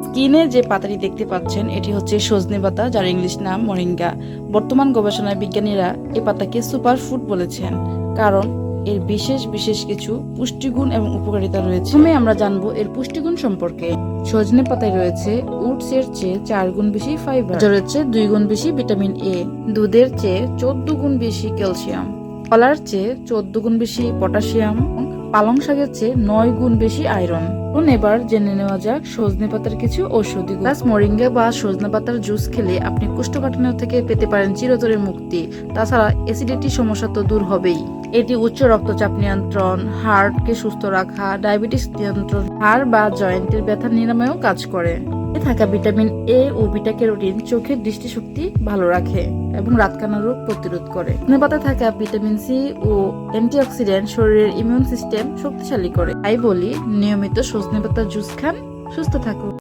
স্ক্রিনে যে পাতাটি দেখতে পাচ্ছেন এটি হচ্ছে সজনে পাতা, যার ইংলিশ নাম মরিঙ্গা। বর্তমান গবেষণায় বিজ্ঞানীরা এই পাতাকে সুপারফুড বলেছেন, কারণ এর বিশেষ বিশেষ কিছু পুষ্টিগুণ এবং উপকারিতা রয়েছে। প্রথমে আমরা জানবো এর পুষ্টিগুণ সম্পর্কে। সজনে পাতায় রয়েছে ওটস এর চেয়ে 4 গুণ বেশি ফাইবার, যার রয়েছে 2 গুণ বেশি ভিটামিন এ, দুধের চেয়ে 14 গুণ বেশি ক্যালসিয়াম, কলার চেয়ে 14 গুণ বেশি পটাশিয়াম, পালং শাকের চেয়ে 9 গুণ বেশি আয়রন। এবার জেনে নেওয়া যাক সজনে পাতার কিছু ঔষধি গুণ। মরিঙ্গা বা সজনে পাতার জুস খেলে আপনি কোষ্ঠকাঠিন্য থেকে পেতে পারেন চিরতরে মুক্তি। তাছাড়া অ্যাসিডিটি সমস্যা তো দূর হবেই। এটি উচ্চ রক্তচাপ নিয়ন্ত্রণ, হার্টকে সুস্থ রাখা, ডায়াবেটিস নিয়ন্ত্রণ, হাড় বা জয়েন্টের ব্যথা নিরাময়েও কাজ করে। থাকা ভিটামিন এ ও বিটা ক্যারোটিন চোখের দৃষ্টিশক্তি ভালো রাখে এবং রাতকানা রোগ প্রতিরোধ করে। সজনে পাতায় থাকা ভিটামিন সি ও অ্যান্টিঅক্সিডেন্ট শরীরের ইমিউন সিস্টেম শক্তিশালী করে। তাই বলি, নিয়মিত সজনে পাতার জুস খান, সুস্থ থাকুন।